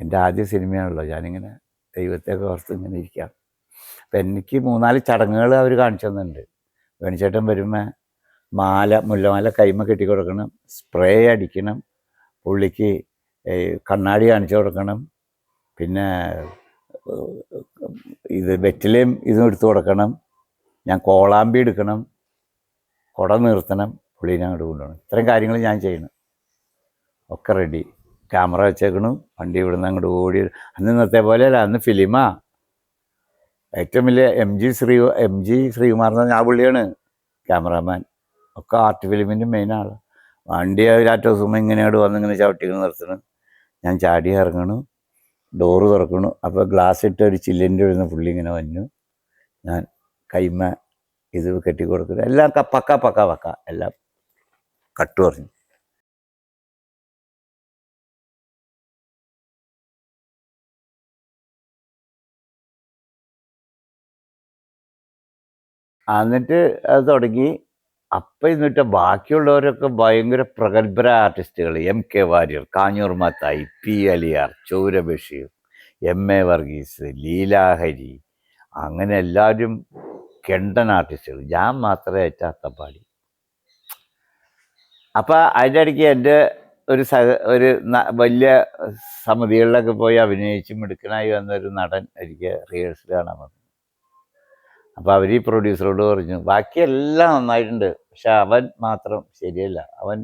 എൻ്റെ ആദ്യ സിനിമയാണല്ലോ. ഞാനിങ്ങനെ ദൈവത്തെയൊക്കെ ഓർത്ത് ഇങ്ങനെ ഇരിക്കാം. അപ്പം എനിക്ക് 3-4 ചടങ്ങുകൾ അവർ കാണിച്ചു തന്നിട്ടുണ്ട്. വേണിച്ചേട്ടൻ വരുമ്പോൾ മുല്ലമാല കൈമ കെട്ടി കൊടുക്കണം, സ്പ്രേ അടിക്കണം, പുള്ളിക്ക് കണ്ണാടി കാണിച്ചു കൊടുക്കണം, പിന്നെ ഇത് വെറ്റിലയും ഇതും എടുത്തു കൊടുക്കണം, ഞാൻ കോളാമ്പി എടുക്കണം, കുട നിർത്തണം, പുള്ളീനെ അങ്ങോട്ട് കൊണ്ടുപോകണം. ഇത്രയും കാര്യങ്ങൾ ഞാൻ ചെയ്യണം. ഒക്കെ റെഡി. ക്യാമറ വെച്ചേക്കണു. വണ്ടി ഇവിടുന്ന് അങ്ങോട്ട് ഓടി. അന്ന് ഇന്നത്തെ പോലെയല്ല, അന്ന് ഫിലിമാ. ഏറ്റവും വലിയ എം ജി ശ്രീകുമാർ എന്ന് പറഞ്ഞ ആ പുള്ളിയാണ് ക്യാമറാമാൻ. ഒക്കെ ആർട്ട് ഫിലിമിൻ്റെ മെയിൻ ആൾ. വണ്ടി രാറ്റോസുമ്പോൾ ഇങ്ങനെയോട് വന്നിങ്ങനെ ചവിട്ടികൾ നിർത്തണം. ഞാൻ ചാടി ഇറങ്ങണു, ഡോറ് തുറക്കണു. അപ്പോൾ ഗ്ലാസ് ഇട്ട് ഒരു ചില്ലിൻ്റെ എഴുതുന്ന പുള്ളി ഇങ്ങനെ വന്നു. ഞാൻ കൈമ ഇത് കെട്ടി കൊടുക്കുന്നു. എല്ലാം പക്ക എല്ലാം കട്ടു പറഞ്ഞു. എന്നിട്ട് അത് തുടങ്ങി. അപ്പം എന്നിട്ട് ബാക്കിയുള്ളവരൊക്കെ ഭയങ്കര പ്രഗത്ഭരായ ആർട്ടിസ്റ്റുകൾ. MK Warrier, Kanjoor Mathai, P Aliyar, Chaura Basheer, MA Varghese, ലീലാഹരി, അങ്ങനെ എല്ലാവരും കെണ്ടൻ ആർട്ടിസ്റ്റുകൾ. ഞാൻ മാത്രമേ അത്തപ്പാടി. അപ്പം അതിൻ്റെ ഇടയ്ക്ക് എൻ്റെ ഒരു വലിയ സമിതികളിലൊക്കെ പോയി അഭിനയിച്ച് മിടുക്കനായി വന്നൊരു നടൻ എനിക്ക് റിഹേഴ്സൽ കാണാൻ വന്നു. അപ്പോൾ അവർ ഈ പ്രൊഡ്യൂസറോട് പറഞ്ഞു, ബാക്കിയെല്ലാം നന്നായിട്ടുണ്ട്, പക്ഷെ അവൻ മാത്രം ശരിയല്ല, അവൻ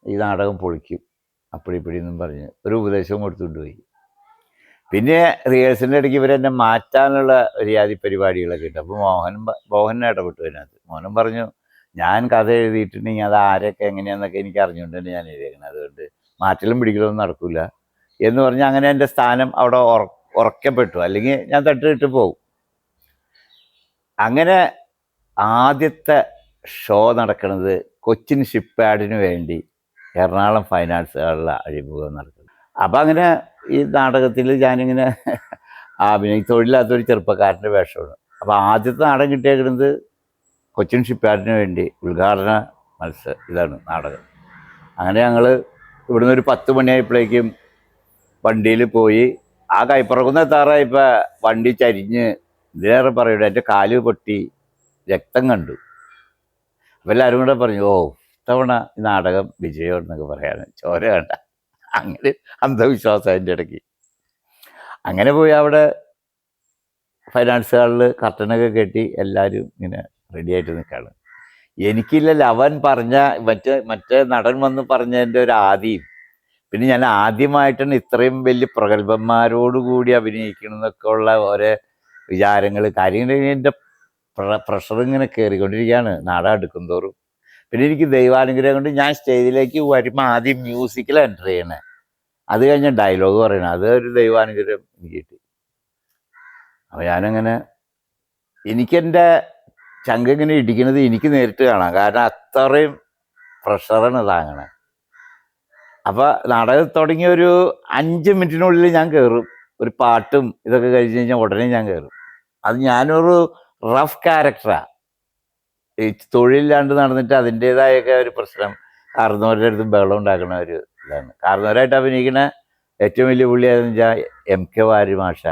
ഈ നാടകം പൊളിക്കും അപ്പടിപ്പിടിയെന്നും പറഞ്ഞ് ഒരു ഉപദേശവും കൊടുത്തുകൊണ്ട് പോയി. പിന്നെ റിഹേഴ്സലിൻ്റെ ഇടയ്ക്ക് ഇവരെന്നെ മാറ്റാനുള്ള ഒരു ജാതി പരിപാടികളൊക്കെ ഉണ്ട്. അപ്പോൾ മോഹൻ ഇടപെട്ടു അതിനകത്ത്. മോഹൻ പറഞ്ഞു, ഞാൻ കഥ എഴുതിയിട്ടുണ്ടെങ്കിൽ അത് ആരൊക്കെ എങ്ങനെയാണെന്നൊക്കെ എനിക്ക് അറിഞ്ഞുകൊണ്ടാണ് ഞാൻ എഴുതിയേക്കുന്നത്, അതുകൊണ്ട് മാറ്റലും പിടിക്കലൊന്നും നടക്കില്ല എന്ന് പറഞ്ഞ് അങ്ങനെ എൻ്റെ സ്ഥാനം അവിടെ ഉറക്കപ്പെട്ടു. അല്ലെങ്കിൽ ഞാൻ തട്ടിട്ട് പോകും. അങ്ങനെ ആദ്യത്തെ ഷോ നടക്കുന്നത് കൊച്ചിൻ ഷിപ്പ് യാർഡിന് വേണ്ടി എറണാകുളം ഫൈനാൻസ് ഹാളിലെ അഴിമുഖം നടക്കുന്നത്. അപ്പം അങ്ങനെ ഈ നാടകത്തിൽ ഞാനിങ്ങനെ തൊഴിലില്ലാത്തൊരു ചെറുപ്പക്കാരൻ്റെ വേഷമാണ്. അപ്പോൾ ആദ്യത്തെ നാടകം കിട്ടിയേക്കുന്നത് കൊച്ചിൻ ഷിപ്പ് യാർഡിന് വേണ്ടി ഉദ്ഘാടന ഇതാണ് നാടകം. അങ്ങനെ ഞങ്ങൾ ഇവിടുന്ന് ഒരു 10 മണിയായപ്പോഴേക്കും വണ്ടിയിൽ പോയി. ആ കൈപ്പുറക്കുന്ന എത്താറായപ്പോൾ വണ്ടി ചരിഞ്ഞ്, ഇതിലേറെ പറയൂടെ, എൻ്റെ കാല് പൊട്ടി, രക്തം കണ്ടു. അപ്പോൾ എല്ലാവരും കൂടെ പറഞ്ഞു, ഇത്തവണ ഈ നാടകം വിജയം എന്നൊക്കെ പറയാൻ, ചോര കണ്ട. അങ്ങനെ അന്ധവിശ്വാസം അതിൻ്റെ ഇടയ്ക്ക്. അങ്ങനെ പോയി അവിടെ ഫൈനാൻസ് ഹാളിൽ കർട്ടനൊക്കെ കെട്ടി എല്ലാവരും ഇങ്ങനെ റെഡിയായിട്ട് നിൽക്കുകയാണ്. എനിക്കില്ലല്ലോ, അവൻ പറഞ്ഞ മറ്റേ നടൻ വന്ന് പറഞ്ഞതിൻ്റെ ഒരു ആദിയും, പിന്നെ ഞാൻ ആദ്യമായിട്ടാണ് ഇത്രയും വലിയ പ്രഗത്ഭന്മാരോടുകൂടി അഭിനയിക്കണം എന്നൊക്കെ ഉള്ള ഓരോ വിചാരങ്ങൾ, കാര്യങ്ങൾ. എൻ്റെ പ്രഷർ ഇങ്ങനെ കയറിക്കൊണ്ടിരിക്കുകയാണ് നാടകം എടുക്കും തോറും. പിന്നെ എനിക്ക് ദൈവാനുഗ്രഹം കൊണ്ട് ഞാൻ സ്റ്റേജിലേക്ക് വരുമ്പോൾ ആദ്യം മ്യൂസിക്കിൽ എൻ്റർ ചെയ്യണേ, അത് കഴിഞ്ഞ ഡയലോഗ് പറയണം. അത് ഒരു ദൈവാനുഗ്രഹം എനിക്ക് കിട്ടി. അപ്പോൾ ഞാനങ്ങനെ എനിക്കെൻ്റെ ചങ്ക ഇങ്ങനെ ഇടിക്കുന്നത് എനിക്ക് നേരിട്ട് കാണാം, കാരണം അത്രയും പ്രഷറാണ് താങ്ങണേ. അപ്പോൾ നാടകം തുടങ്ങിയ ഒരു 5 മിനിറ്റിനുള്ളിൽ ഞാൻ കയറും. ഒരു പാട്ടും ഇതൊക്കെ കഴിഞ്ഞ് കഴിഞ്ഞാൽ ഉടനെ ഞാൻ കയറും. അത് ഞാനൊരു റഫ് ക്യാരക്ടറാണ്. ഈ തൊഴിലില്ലാണ്ട് നടന്നിട്ട് അതിൻ്റേതായൊക്കെ ഒരു പ്രശ്നം, കാരണവരുടെ അടുത്ത് ബഹളം ഉണ്ടാക്കുന്ന ഒരു ഇതാണ്. കാരണവരായിട്ട് അഭിനയിക്കുന്ന ഏറ്റവും വലിയ പുള്ളി ഏതെന്ന് വെച്ചാൽ MK വാര്യർ മാഷ.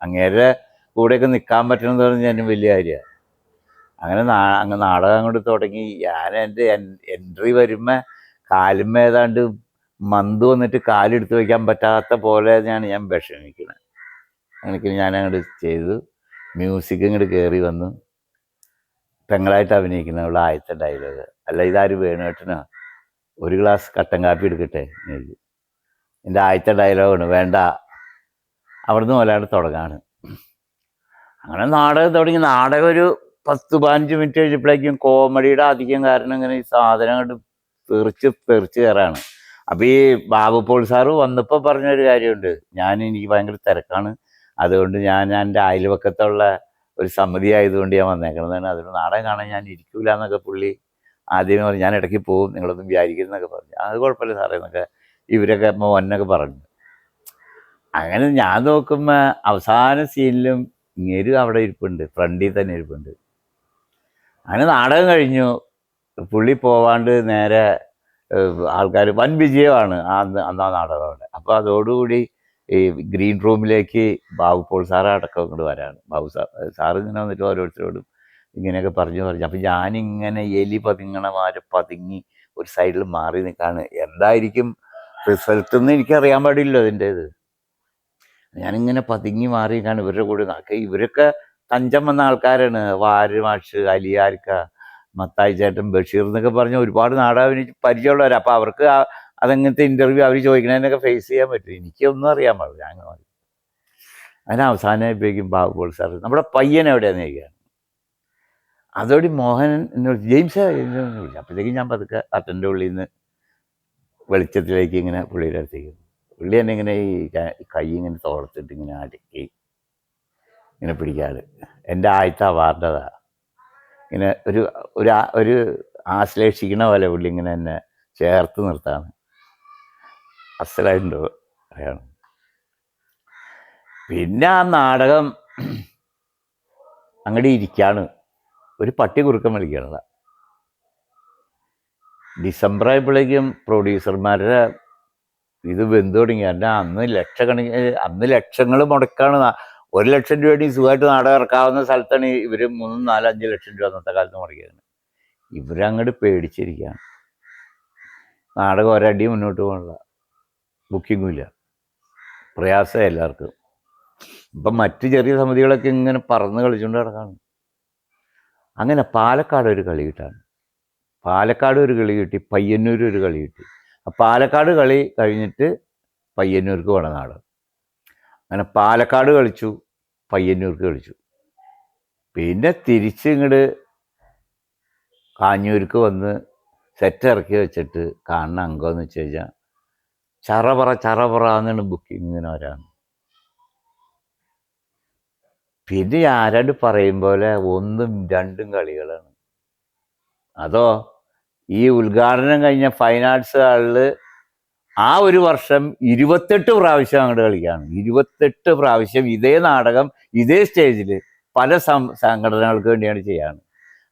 അങ്ങേരെ കൂടെയൊക്കെ നിൽക്കാൻ പറ്റണമെന്ന് പറഞ്ഞാൽ അതിന് വലിയ കാര്യമാണ്. അങ്ങനെ നാടകം അങ്ങോട്ട് തുടങ്ങി. ഞാൻ എൻ്റെ എൻട്രി വരുമ്പോൾ കാലുമ്മ ഏതാണ്ട് മന്ത് വന്നിട്ട് കാലെടുത്ത് വയ്ക്കാൻ പറ്റാത്ത പോലെ ഞാൻ വിഷമിക്കുന്നത്. അങ്ങനെ ഞാൻ അങ്ങോട്ട് ചെയ്തു. മ്യൂസിക് ഇങ്ങോട്ട് കയറി വന്നു. പെങ്ങളായിട്ട് അഭിനയിക്കുന്ന ഉള്ള ആദ്യത്തെ ഡയലോഗ്, അല്ല ഇതാര് വേണുവേട്ടനോ, ഒരു ഗ്ലാസ് കട്ടൻ കാപ്പി എടുക്കട്ടെ, എൻ്റെ ആദ്യത്തെ ഡയലോഗാണ്. വേണ്ട, അവിടുന്ന് പോലെയാണ് തുടങ്ങാണ്. അങ്ങനെ നാടകം തുടങ്ങി. നാടകം ഒരു 10-15 മിനിറ്റ് കഴിഞ്ഞപ്പോഴേക്കും കോമഡിയുടെ അധികം കാരണം ഇങ്ങനെ ഈ സാധനം കൊണ്ട് തെറിച്ച് കയറാണ്. അപ്പം ഈ ബാബു പോൾ സാറ് വന്നപ്പോൾ പറഞ്ഞൊരു കാര്യമുണ്ട്, എനിക്ക് ഭയങ്കര തിരക്കാണ്, അതുകൊണ്ട് ഞാൻ എൻ്റെ അയൽവക്കത്തുള്ള ഒരു സമിതി ആയതുകൊണ്ട് ഞാൻ വന്നേക്കണതാണ്, അതുകൊണ്ട് നാടകം കാണാൻ ഞാൻ ഇരിക്കൂല എന്നൊക്കെ പുള്ളി ആദ്യമേ പറഞ്ഞു. ഞാൻ ഇടയ്ക്ക് പോകും, നിങ്ങളൊന്നും വിചാരിക്കുന്നൊക്കെ പറഞ്ഞു. അത് കുഴപ്പമില്ല സാറേ എന്നൊക്കെ ഇവരൊക്കെ മോനൊക്കെ പറഞ്ഞു. അങ്ങനെ ഞാൻ നോക്കുമ്പോൾ അവസാന സീനിലും ഇങ്ങേരും അവിടെ ഇരിപ്പുണ്ട്, ഫ്രണ്ടിൽ തന്നെ ഇരിപ്പുണ്ട്. അങ്ങനെ നാടകം കഴിഞ്ഞു. പുള്ളി പോവാണ്ട് നേരെ ആൾക്കാർ വൻ വിജയമാണ് അന്നാ നാടകം അവിടെ. അപ്പോൾ അതോടുകൂടി ഈ ഗ്രീൻ റൂമിലേക്ക് ബാബു പോൾ സാറ് അടക്കം ഇങ്ങോട്ട് വരാണ്. സാറ് ഇങ്ങനെ വന്നിട്ട് ഓരോരുത്തരോടും ഇങ്ങനെയൊക്കെ പറഞ്ഞു. അപ്പം ഞാനിങ്ങനെ എലി പതുങ്ങണമാരെ പതുങ്ങി ഒരു സൈഡിൽ മാറി നിൽക്കാണ്. എന്തായിരിക്കും റിസൾട്ട് എന്ന് എനിക്കറിയാൻ പാടില്ല അതിൻ്റേത്. ഞാനിങ്ങനെ പതുങ്ങി മാറി നിൽക്കാണ് ഇവരുടെ കൂടെ. ഇവരൊക്കെ തഞ്ചം വന്ന ആൾക്കാരാണ്. വാര് മാഷ്, അലിയാർക്ക, മത്തായി ചേട്ടൻ, ബഷീർ എന്നൊക്കെ പറഞ്ഞ ഒരുപാട് നാടകം എനിക്ക് പരിചയമുള്ളവരാണ്. അപ്പോൾ അവർക്ക് അതങ്ങനത്തെ ഇൻ്റർവ്യൂ അവർ ചോദിക്കണതിനൊക്കെ ഫേസ് ചെയ്യാൻ പറ്റും. എനിക്കൊന്നും അറിയാൻ പാടില്ല. ഞാൻ അതിന് അവസാനമായപ്പോഴേക്കും ബാബു പോൾ സാർ നമ്മുടെ പയ്യൻ എവിടെയാണെന്ന് ചോദിക്കുകയാണ്. അതോടെ മോഹൻ എന്നോട് ജെയിംസ് വിളിച്ചു. അപ്പോഴത്തേക്കും ഞാൻ പതുക്കെ അട്ടൻ്റെ ഉള്ളിൽ നിന്ന് വെളിച്ചത്തിലേക്ക് ഇങ്ങനെ പുള്ളിയുടെ അടുത്തേക്ക്. പുള്ളി തന്നെ ഇങ്ങനെ ഈ കൈ ഇങ്ങനെ തോർത്തിട്ട് ഇങ്ങനെ അടുക്കി ഇങ്ങനെ പിടിക്കാറ്. എൻ്റെ ആദ്യത്തെ അവാർഡതാ. ഇങ്ങനെ ഒരു ആശ്ലേഷിക്കണ പോലെ പുള്ളി ഇങ്ങനെ എന്നെ ചേർത്ത് നിർത്താണ്. അസലായിട്ടുണ്ടോ അറിയണം. പിന്നെ ആ നാടകം അങ്ങോട്ട് ഇരിക്കാണ്. ഒരു പട്ടി കുറുക്കം വിളിക്കണതാ. ഡിസംബർ ആയപ്പോഴേക്കും പ്രൊഡ്യൂസർമാരുടെ ഇത് വെന്ത് തുടങ്ങി. എന്നാൽ അന്ന് ലക്ഷങ്ങൾ മുടക്കാണ്. 1 ലക്ഷം രൂപ വേണ്ടി സുഖമായിട്ട് നാടകം ഇറക്കാവുന്ന സ്ഥലത്താണ് ഇവർ 3, 4, 5 ലക്ഷം രൂപ അന്നത്തെ കാലത്ത് മുടക്കിയത്. ഇവരങ്ങോട്ട് പേടിച്ചിരിക്കുകയാണ്. നാടകം ഒരടി മുന്നോട്ട് പോകണില്ല, ബുക്കിങ്ങും ഇല്ല, പ്രയാസം എല്ലാവർക്കും. ഇപ്പം മറ്റ് ചെറിയ സമിതികളൊക്കെ ഇങ്ങനെ പറന്ന് കളിച്ചുകൊണ്ട് കിടക്കാണ്. അങ്ങനെ പാലക്കാട് ഒരു കളി കിട്ടാണ്. പാലക്കാട് ഒരു കളി കിട്ടി, പയ്യന്നൂർ ഒരു കളി കിട്ടി. പാലക്കാട് കളി കഴിഞ്ഞിട്ട് പയ്യന്നൂർക്ക് വേണം നാടകം. അങ്ങനെ പാലക്കാട് കളിച്ചു, പയ്യന്നൂർക്ക് കളിച്ചു. പിന്നെ തിരിച്ച് ഇങ്ങോട്ട് കാഞ്ഞൂർക്ക് വന്ന് സെറ്റ് ഇറക്കി വെച്ചിട്ട് കാണുന്ന അംഗമെന്ന് വെച്ച് കഴിഞ്ഞാൽ ചറപറ എന്നാണ് ബുക്കിംഗ് ഇങ്ങനെ വരാണ്. പിന്നെ ആരാണ്ട് പറയും പോലെ 1ഉം 2ഉം കളികളാണ്. അതോ ഈ ഉദ്ഘാടനം കഴിഞ്ഞ ഫൈൻ ആർട്സ് ഹാളിൽ ആ ഒരു വർഷം 28 പ്രാവശ്യം അങ്ങോട്ട് കളിക്കുകയാണ്. 28 പ്രാവശ്യം ഇതേ നാടകം ഇതേ സ്റ്റേജിൽ പല സംഘടനകൾക്ക് വേണ്ടിയാണ് ചെയ്യാണ്.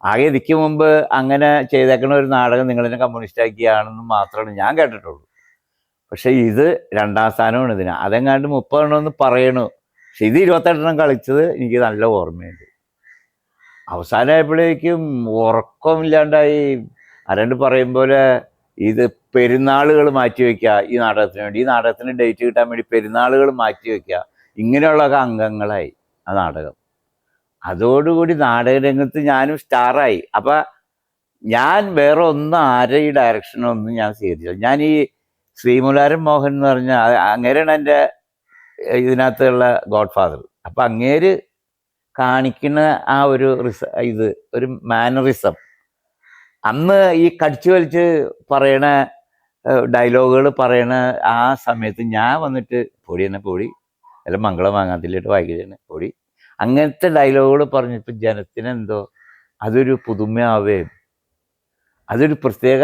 ആകെ ഇതിക്ക് മുമ്പ് അങ്ങനെ ചെയ്തേക്കുന്ന ഒരു നാടകം നിങ്ങളെന്നെ കമ്മ്യൂണിസ്റ്റാക്കിയാണെന്ന് മാത്രമാണ് ഞാൻ കേട്ടിട്ടുള്ളൂ. പക്ഷെ ഇത് 2ാം സ്ഥാനമാണ് ഇതിന്. അതെങ്ങാണ്ട് 30 എണ്ണമെന്ന് പറയണു. പക്ഷെ ഇത് 28 കളിച്ചത് എനിക്ക് നല്ല ഓർമ്മയുണ്ട്. അവസാനമായപ്പോഴേക്കും ഉറക്കമില്ലാണ്ടായി. ആരാണ്ട് പറയും പോലെ ഇത് പെരുന്നാളുകൾ മാറ്റിവെക്കുക ഈ നാടകത്തിന് വേണ്ടി, ഈ നാടകത്തിന് ഡേറ്റ് കിട്ടാൻ വേണ്ടി പെരുന്നാളുകൾ മാറ്റിവെക്കുക, ഇങ്ങനെയുള്ള അംഗങ്ങളായി ആ നാടകം. അതോടുകൂടി നാടകരംഗത്ത് ഞാനും സ്റ്റാറായി. അപ്പം ഞാൻ വേറെ ഒന്നും ആരെ ഈ ഡയറക്ഷനൊന്നും ഞാൻ സ്വീകരിച്ചില്ല. ഞാൻ ഈ ശ്രീമുലാരൻ മോഹൻ എന്ന് പറഞ്ഞ അങ്ങേരാണ് എൻ്റെ ഇതിനകത്തുള്ള ഗോഡ് ഫാദർ. അപ്പം അങ്ങേര് കാണിക്കുന്ന ആ ഒരു ഒരു മാനറിസം, അന്ന് ഈ കടിച്ചു വലിച്ച് പറയണ ഡയലോഗുകൾ പറയണ ആ സമയത്ത് ഞാൻ വന്നിട്ട് പൊടി തന്നെ പൊടി, അല്ല മംഗളം വാങ്ങാത്തില്ലിട്ട് വായിക്കുകയാണ് പൊടി, അങ്ങനത്തെ ഡയലോഗുകൾ പറഞ്ഞപ്പോൾ ജനത്തിനെന്തോ അതൊരു പുതുമയാവുകയും അതൊരു പ്രത്യേക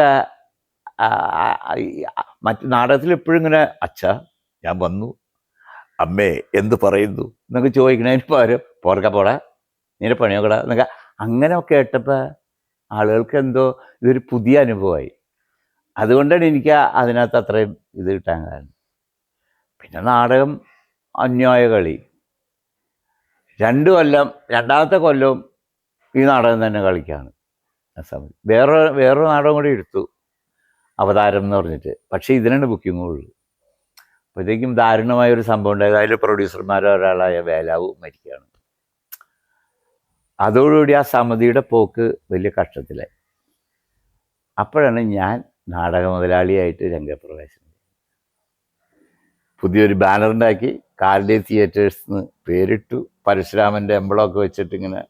മറ്റ് നാടകത്തിൽ എപ്പോഴും ഇങ്ങനെ അച്ഛാ ഞാൻ വന്നു, അമ്മേ എന്ത് പറയുന്നു എന്നൊക്കെ ചോദിക്കണതിന് പകരം പോടാ നിന്റെ പണിയോക്കടാ എന്നൊക്കെ അങ്ങനെ കേട്ടപ്പോൾ ആളുകൾക്ക് എന്തോ ഇതൊരു പുതിയ അനുഭവമായി. അതുകൊണ്ടാണ് എനിക്ക് അതിനകത്ത് അത്രയും ഇത് കിട്ടാൻ കാരണം. പിന്നെ നാടകം അന്യായ കളി 2 കൊല്ലം, 2ാമത്തെ കൊല്ലവും ഈ നാടകം തന്നെ കളിക്കുകയാണ്. ആ സമയത്ത് വേറൊരു നാടകം കൂടി എടുത്തു, അവതാരം എന്ന് പറഞ്ഞിട്ട്. പക്ഷേ ഇതിനാണ് ബുക്കിങ്ങുള്ളൂ. അപ്പോഴത്തേക്കും ദാരുണമായൊരു സംഭവം ഉണ്ടായത്. അതിൽ പ്രൊഡ്യൂസർമാരോ ഒരാളായ വേലാവു മരിക്കുകയാണ്. അതോടുകൂടി ആ സമിതിയുടെ പോക്ക് വലിയ കഷ്ടത്തിലായി. അപ്പോഴാണ് ഞാൻ നാടക മുതലാളിയായിട്ട് രംഗപ്രവേശനം. പുതിയൊരു ബാനറുണ്ടാക്കി, കാർഡേ തിയേറ്റേഴ്സ് എന്ന് പേരിട്ടു. പരശുരാമൻ്റെ എംബ്ലമൊക്കെ വെച്ചിട്ട് ഇങ്ങനെ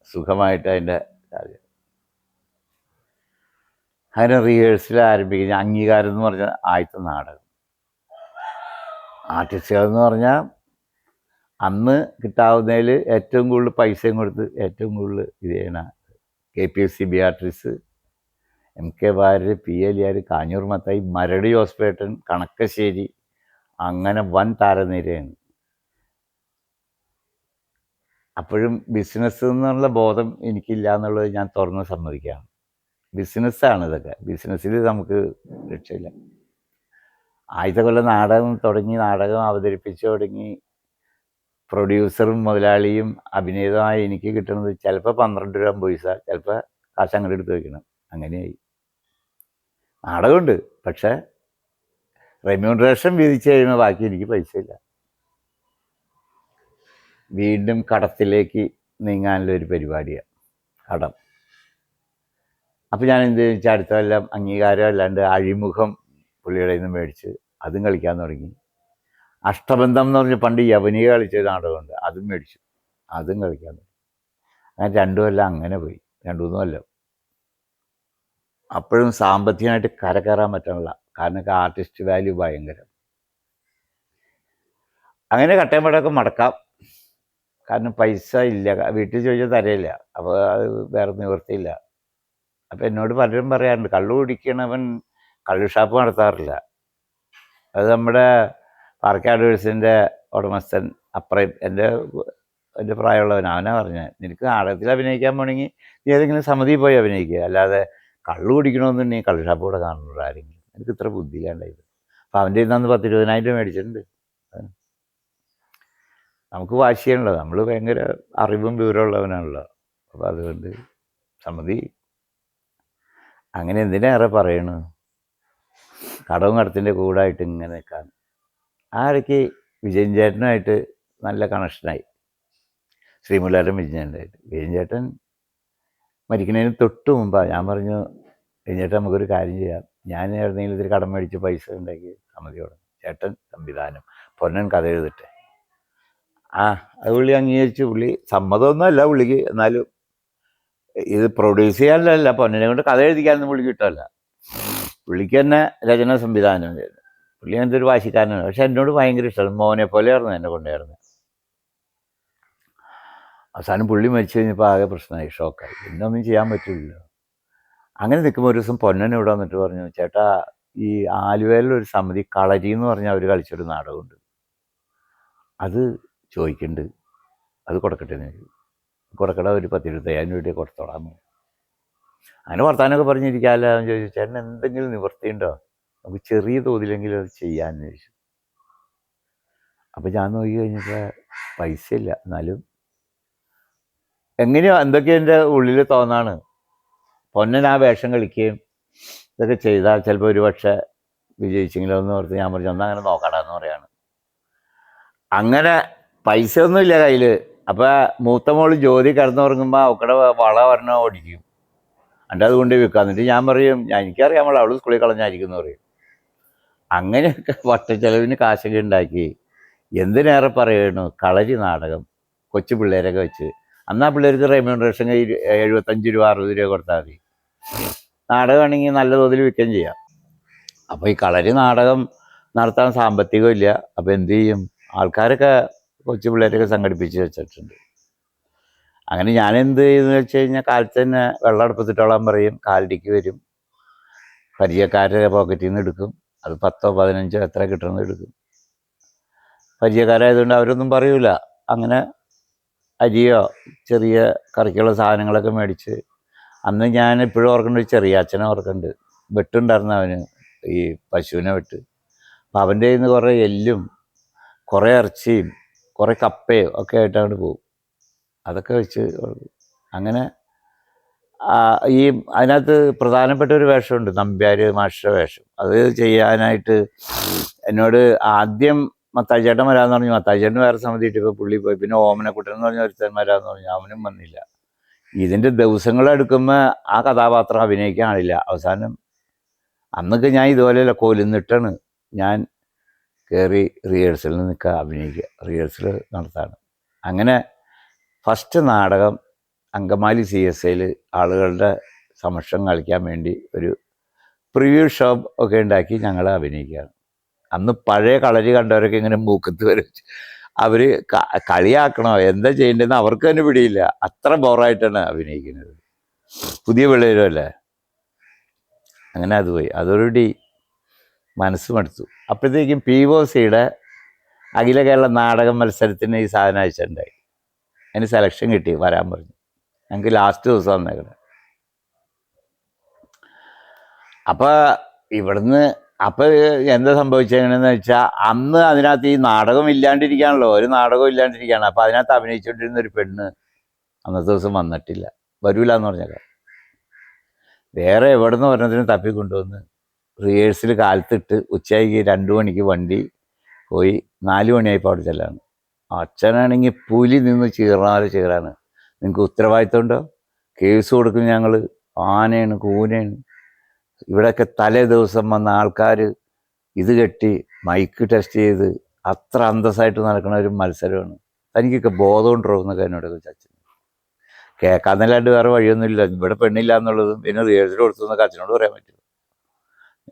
സുഖമായിട്ട് അതിൻ്റെ കാര്യം. അതിന് റിഹേഴ്സൽ ആരംഭിക്കുന്ന അംഗീകാരം എന്ന് പറഞ്ഞ ആദ്യത്തെ നാടകം. ആർട്ടിസ്റ്റുകളെന്ന് പറഞ്ഞാൽ അന്ന് കിട്ടാവുന്നതിൽ ഏറ്റവും കൂടുതൽ പൈസയും കൊടുത്ത് ഏറ്റവും കൂടുതൽ ഇത് ചെയ്യണ KPSC Beatrice, MK Warrier, P. Eliyar, Kanjoor Mathai, Maradu ജോസ്പേട്ടൻ, കണക്കശ്ശേരി, അങ്ങനെ വൻ താരനിരയാണ്. അപ്പോഴും ബിസിനസ് എന്നുള്ള ബോധം എനിക്കില്ല എന്നുള്ളത് ഞാൻ തുറന്ന് സമ്മതിക്കുകയാണ്. ബിസിനസ്സാണ് ഇതൊക്കെ. ബിസിനസ്സിൽ നമുക്ക് രക്ഷയില്ല. ആദ്യത്തെ കൊല്ലം നാടകം തുടങ്ങി, നാടകം അവതരിപ്പിച്ച് തുടങ്ങി, പ്രൊഡ്യൂസറും മുതലാളിയും അഭിനേതായി എനിക്ക് കിട്ടുന്നത് ചിലപ്പോൾ 12 രൂപ പൈസ, ചിലപ്പോൾ കാശ് അങ്ങോട്ട് എടുത്ത് വയ്ക്കണം. അങ്ങനെയായി. നാടകമുണ്ട്, പക്ഷേ റെമ്യൂണറേഷൻ വിധിച്ച് കഴിയുമ്പോൾ ബാക്കി എനിക്ക് പൈസ ഇല്ല. വീണ്ടും കടത്തിലേക്ക് നീങ്ങാനുള്ള ഒരു പരിപാടിയാണ് കടം. അപ്പോൾ ഞാൻ എന്ത് വെച്ചാൽ അടുത്ത കൊല്ലം അംഗീകാരം അല്ലാണ്ട് അഴിമുഖം പുള്ളിയുടെ നിന്ന് മേടിച്ച് അതും കളിക്കാൻ തുടങ്ങി. അഷ്ടബന്ധം എന്ന് പറഞ്ഞ് പണ്ട് യവനിക കളിച്ച നാടകമുണ്ട്, അതും മേടിച്ചു, അതും കളിക്കാൻ തുടങ്ങി. അങ്ങനെ 2 കൊല്ലം അങ്ങനെ പോയി, 2-3 കൊല്ലം. അപ്പോഴും സാമ്പത്തികമായിട്ട് കയറാൻ പറ്റണില്ല, കാരണം ആർട്ടിസ്റ്റ് വാല്യൂ ഭയങ്കരം. അങ്ങനെ കട്ടയമ്പടമൊക്കെ മടക്കാം, കാരണം പൈസ ഇല്ല, വീട്ടിൽ ചോദിച്ചാൽ തരയില്ല. അപ്പോൾ അത് വേറെ നിവൃത്തിയില്ല. അപ്പോൾ എന്നോട് പലരും പറയാറുണ്ട്, കള്ളു കുടിക്കണവൻ കള്ളു ഷാപ്പ് നടത്താറില്ല. അത് നമ്മുടെ പാർക്കാട് വേഴ്സിൻ്റെ ഉടമസ്ഥൻ അപ്പുറം എൻ്റെ പ്രായമുള്ളവൻ, അവനാ പറഞ്ഞത്, നിനക്ക് നാടകത്തിൽ അഭിനയിക്കാൻ പോകണമെങ്കിൽ നീ ഏതെങ്കിലും സമിതിയിൽ പോയി അഭിനയിക്കുക, അല്ലാതെ കള്ളു കുടിക്കണമെന്നുണ്ടെങ്കിൽ കള്ളു ഷാപ്പ് കൂടെ കാണുന്നുള്ളൂ ആരെങ്കിലും. എനിക്ക് ഇത്ര ബുദ്ധിയില്ലാണ്ടായത്. അപ്പോൾ അവൻ്റെ ഇന്ന് 10-20,000 രൂപ മേടിച്ചിട്ടുണ്ട്. നമുക്ക് വാശിയാണല്ലോ, നമ്മൾ ഭയങ്കര അറിവും വിവരമുള്ളവനാണല്ലോ. അപ്പോൾ അതുകൊണ്ട് സമിതി. അങ്ങനെ എന്തിനേറെ പറയണു, കടവും കടത്തിൻ്റെ കൂടായിട്ട് ഇങ്ങനെ നിൽക്കാൻ. ആ ഇടയ്ക്ക് വിജയൻ ചേട്ടനുമായിട്ട് നല്ല കണക്ഷനായി, ശ്രീമുല്ലാരും വിജയനായിട്ട്. വിജയൻ ചേട്ടൻ മരിക്കുന്നതിന് തൊട്ട് മുമ്പാണ് ഞാൻ പറഞ്ഞു, വിജയൻ ചേട്ടൻ നമുക്കൊരു കാര്യം ചെയ്യാം, ഞാൻ എവിടെയെങ്കിലും ഇതിൽ കടം മേടിച്ച് പൈസ ഉണ്ടാക്കി സമിതിയോട്, ചേട്ടൻ സംവിധാനം, പൊന്നൻ കഥ എഴുതിട്ടെ. അത് പുള്ളി അംഗീകരിച്ചു. പുള്ളി സമ്മതമൊന്നുമല്ല പുള്ളിക്ക്, എന്നാലും ഇത് പ്രൊഡ്യൂസ് ചെയ്യാനല്ല, പൊന്നനെ കൊണ്ട് കഥ എഴുതിക്കാനൊന്നും പുള്ളിക്ക് കിട്ടുമല്ല. പുള്ളിക്ക് തന്നെ രചന സംവിധാനം ചെയ്തു. പുള്ളി അങ്ങനത്തെ ഒരു വാശിക്കാരനാണ്. പക്ഷെ എന്നോട് ഭയങ്കര ഇഷ്ടമാണ്, മോനെ പോലെയായിരുന്നു എന്നെ കൊണ്ടുവരുന്നത്. അവസാനം പുള്ളി മരിച്ചു കഴിഞ്ഞപ്പോൾ ആകെ പ്രശ്നമായി, ഷോക്കായി, എന്നൊന്നും ചെയ്യാൻ പറ്റില്ലല്ലോ. അങ്ങനെ നിൽക്കുമ്പോൾ ഒരു ദിവസം പൊന്നൻ ഇവിടെ വന്നിട്ട് പറഞ്ഞു, ചേട്ടാ ഈ ആലുവയിലൊരു സമിതി കളരി എന്ന് പറഞ്ഞാൽ അവർ കളിച്ചൊരു നാടകമുണ്ട്, അത് ചോദിക്കുന്നുണ്ട്, അത് കൊടുക്കട്ടെ എനിക്ക്. കൊടുക്കട ഒരു 10-25,000 രൂപ കൊടുത്തോളാം. അങ്ങനെ വർത്താനമൊക്കെ പറഞ്ഞിരിക്കാമല്ലോ എന്ന് ചോദിച്ചു. ചേട്ടൻ എന്തെങ്കിലും നിവൃത്തിയുണ്ടോ, നമുക്ക് ചെറിയ തോതിലെങ്കിലും അത് ചെയ്യാമെന്ന് ചോദിച്ചു. അപ്പം ഞാൻ നോക്കി കഴിഞ്ഞപ്പോൾ പൈസ ഇല്ല, എന്നാലും എങ്ങനെയോ എന്തൊക്കെയോ എൻ്റെ ഉള്ളിൽ തോന്നാണ്, പൊന്നൻ ആ വേഷം കളിക്കുകയും ഇതൊക്കെ ചെയ്താൽ ചിലപ്പോൾ ഒരു പക്ഷേ വിജയിച്ചെങ്കിലോ എന്ന് ഓർത്ത് ഞാൻ പറഞ്ഞു, ഒന്നങ്ങനെ നോക്കടാന്ന് പറയാണ്. അങ്ങനെ പൈസ ഒന്നുമില്ല കയ്യിൽ. അപ്പോൾ മൂത്ത മോള് ജ്യോതി കിടന്നുറങ്ങുമ്പോൾ അവക്കടെ വള വരണം ഓടിക്കും, എൻ്റെ അതുകൊണ്ട് വിൽക്കാം. എന്നിട്ട് ഞാൻ പറയും, എനിക്കറിയാം അവൾ സ്കൂളിൽ കളഞ്ഞായിരിക്കും എന്ന് പറയും. അങ്ങനെയൊക്കെ വട്ടച്ചെലവിന് കാശൊക്കെ ഉണ്ടാക്കി. എന്തിനേറെ പറയണു, കളരി നാടകം കൊച്ചു പിള്ളേരൊക്കെ വെച്ച്, അന്ന് ആ പിള്ളേർക്ക് റെമ്യൂണറേഷൻ 75 രൂപ 60 രൂപ കൊടുത്താൽ മതി. നാടകമാണെങ്കിൽ നല്ല തോതിൽ വിൽക്കുകയും ചെയ്യാം. അപ്പോൾ ഈ കളരി നാടകം നടത്താൻ സാമ്പത്തികമില്ല. അപ്പോൾ എന്ത് ചെയ്യും, ആൾക്കാരൊക്കെ കൊച്ചു പിള്ളേരൊക്കെ സംഘടിപ്പിച്ച് വെച്ചിട്ടുണ്ട്. അങ്ങനെ ഞാൻ എന്ത് ചെയ്യുമെന്ന് വെച്ച് കഴിഞ്ഞാൽ, കാലത്ത് തന്നെ വെള്ളം അടുപ്പത്തിട്ടോളാൻ പറയും, കാലടിക്ക് വരും, പരിചയക്കാരുടെ പോക്കറ്റിൽ നിന്ന് എടുക്കും, അത് 10-15 എത്ര കിട്ടണമെന്ന് എടുക്കും. പരിചയക്കാരായതുകൊണ്ട് അവരൊന്നും പറയൂല. അങ്ങനെ അരിയോ ചെറിയ കറിക്കുള്ള സാധനങ്ങളൊക്കെ മേടിച്ച്, അന്ന് ഞാൻ ഇപ്പോഴും ഓർക്കേണ്ട ഒരു ചെറിയ അച്ഛനെ ഓർക്കുന്നുണ്ട്, വെട്ടുണ്ടായിരുന്നു അവന്, ഈ പശുവിനെ വെട്ട്. അപ്പം അവൻ്റെ കയ്യിൽ നിന്ന് കുറേ എല്ലും കുറേ ഇറച്ചിയും കുറേ കപ്പയും ഒക്കെ ആയിട്ടാണ് പോകും. അതൊക്കെ വെച്ച് അങ്ങനെ ഈ അതിനകത്ത് പ്രധാനപ്പെട്ട ഒരു വേഷമുണ്ട്, നമ്പ്യാർ മാസ്റ്റർ വേഷം. അത് ചെയ്യാനായിട്ട് എന്നോട് ആദ്യം മത്തായിച്ചേട്ടൻ വരാമെന്ന് പറഞ്ഞു. മത്തായിച്ചേട്ടൻ വേറെ സമിതി ഇട്ടിപ്പോൾ പുള്ളി പോയി. പിന്നെ ഓമനക്കുട്ടൻ എന്ന് പറഞ്ഞ ഒരുത്തൻ വരാമെന്ന് പറഞ്ഞു, അവനും വന്നില്ല. ഇതിൻ്റെ ദിവസങ്ങളെടുക്കുമ്പോൾ ആ കഥാപാത്രം അഭിനയിക്കാനില്ല. അവസാനം അന്നൊക്കെ ഞാൻ ഇതുപോലെയല്ല, കൊലുന്നിട്ടാണ് ഞാൻ കയറി റിഹേഴ്സലിൽ നിൽക്കുക, അഭിനയിക്കുക, റിഹേഴ്സൽ നടത്താണ്. അങ്ങനെ ഫസ്റ്റ് നാടകം അങ്കമാലി CSIയിൽ ആളുകളുടെ സമക്ഷം കളിക്കാൻ വേണ്ടി ഒരു പ്രിവ്യൂ ഷോ ഒക്കെ ഉണ്ടാക്കി ഞങ്ങൾ അഭിനയിക്കുകയാണ്. അന്ന് പഴയ കളരി കണ്ടവരൊക്കെ ഇങ്ങനെ മൂക്കത്ത് വരും, അവർ കളിയാക്കണോ എന്താ ചെയ്യേണ്ടതെന്ന് അവർക്ക് തന്നെ പിടിയില്ല, അത്ര ബോറായിട്ടാണ് അഭിനയിക്കുന്നത്. പുതിയ പിള്ളേരുമല്ലേ. അങ്ങനെ അത് പോയി. അതോടുകൂടി മനസ്സ് മടുത്തു. അപ്പോഴത്തേക്കും POCയുടെ അഖില കേരള നാടക മത്സരത്തിന് ഈ സാധനം അയച്ചിട്ടുണ്ടായി. അതിന് സെലക്ഷൻ കിട്ടി, വരാൻ പറഞ്ഞു. ഞങ്ങൾക്ക് ലാസ്റ്റ് ദിവസം വന്നേക്കണേ. അപ്പോൾ ഇവിടുന്ന് അപ്പൊ എന്താ സംഭവിച്ചതെന്ന് വെച്ചാൽ അന്ന് അതിനകത്ത് ഈ നാടകം ഇല്ലാണ്ടിരിക്കുകയാണല്ലോ, ഒരു നാടകം ഇല്ലാണ്ടിരിക്കുകയാണ്. അപ്പൊ അതിനകത്ത് അഭിനയിച്ചുകൊണ്ടിരുന്ന ഒരു പെണ്ണ് അന്നത്തെ ദിവസം വന്നിട്ടില്ല, വരൂല എന്ന് പറഞ്ഞേക്കാം. വേറെ എവിടെ നിന്ന് പറഞ്ഞതിനും തപ്പിക്കൊണ്ടുവന്ന് റിഹേഴ്സൽ കാലത്തിട്ട് ഉച്ചയ്ക്ക് 2 മണിക്ക് വണ്ടി പോയി 4 മണിയായപ്പോൾ അവിടെ ചെല്ലാണ്. അച്ഛനാണെങ്കിൽ പുലി നിന്ന് ചീറാണ്. നിങ്ങൾക്ക് ഉത്തരവാദിത്തം ഉണ്ടോ? കേസ് കൊടുക്കും ഞങ്ങൾ, ആനയാണ് കൂനയാണ്. ഇവിടെയൊക്കെ തലേ ദിവസം വന്ന ആൾക്കാർ ഇത് കെട്ടി മൈക്ക് ടെസ്റ്റ് ചെയ്ത് അത്ര അന്തസ്സായിട്ട് നടക്കുന്ന ഒരു മത്സരമാണ്. തനിക്കൊക്കെ ബോധമുണ്ടോ എന്നൊക്കെ എന്നോടൊക്കെ അച്ഛൻ. കേൾക്കാന്നല്ലാണ്ട് വേറെ വഴിയൊന്നുമില്ല, ഇവിടെ പെണ്ണില്ല എന്നുള്ളതും പിന്നെ റിഹേഴ്സൽ കൊടുത്തെന്നൊക്കെ അച്ഛനോട് പറയാൻ പറ്റും.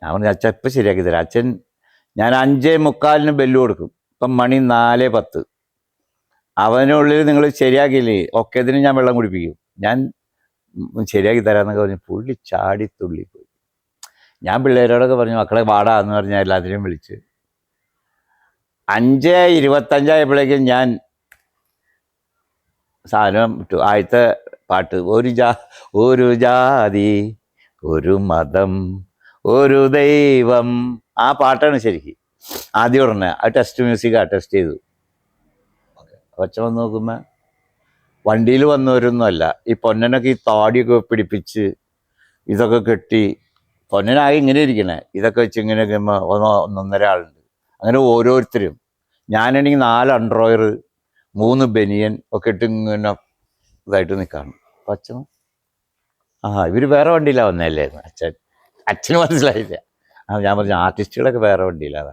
ഞാൻ പറഞ്ഞു അച്ഛൻ ഇപ്പം ശരിയാക്കി തരാം. അച്ഛൻ ഞാൻ 5:45 ബെല്ല് കൊടുക്കും, ഇപ്പം മണി 4:10. അവനുള്ളിൽ നിങ്ങൾ ശരിയാക്കിയില്ലേ ഒക്കെ ഇതിന് ഞാൻ വെള്ളം കുടിപ്പിക്കും, ഞാൻ ശരിയാക്കി തരാമെന്നൊക്കെ പറഞ്ഞ് പുള്ളി ചാടി തുള്ളി പോയി. ഞാൻ പിള്ളേരോടൊക്കെ പറഞ്ഞു മക്കളെ വാടാ എന്ന് പറഞ്ഞാൽ എല്ലാത്തിനെയും വിളിച്ച് 5:25 ഞാൻ സാധനം വിട്ടു. ആദ്യത്തെ പാട്ട് ഒരു ജാതി ഒരു മതം ഒരു ദൈവം, ആ പാട്ടാണ് ശരിക്കും ആദ്യം ഉടനെ. അത് ടെസ്റ്റ് മ്യൂസിക്കാണ്, ടെസ്റ്റ് ചെയ്തു. ഒച്ച വന്ന് നോക്കുമ്പോൾ വണ്ടിയിൽ വന്നവരൊന്നുമല്ല. ഈ പൊന്നനൊക്കെ ഈ താടിയൊക്കെ പിടിപ്പിച്ച് ഇതൊക്കെ കെട്ടി, പൊന്നനാകെ ഇങ്ങനെ ഇരിക്കണേ, ഇതൊക്കെ വെച്ച് ഇങ്ങനെയൊക്കെ 1-1.5 ആളുണ്ട്. അങ്ങനെ ഓരോരുത്തരും, ഞാനാണെങ്കിൽ 4 അണ്ടർവെയർ 3 ബനിയൻ ഒക്കെ ഇട്ട് ഇങ്ങനെ ഇതായിട്ട് നിൽക്കാണ്. അപ്പം അച്ഛൻ ഇവർ വേറെ വണ്ടിയിലാണ് വന്നതല്ലേ അച്ഛന് മനസ്സിലായില്ല. ഞാൻ പറഞ്ഞു ആർട്ടിസ്റ്റുകളൊക്കെ വേറെ വണ്ടിയിലാണ്.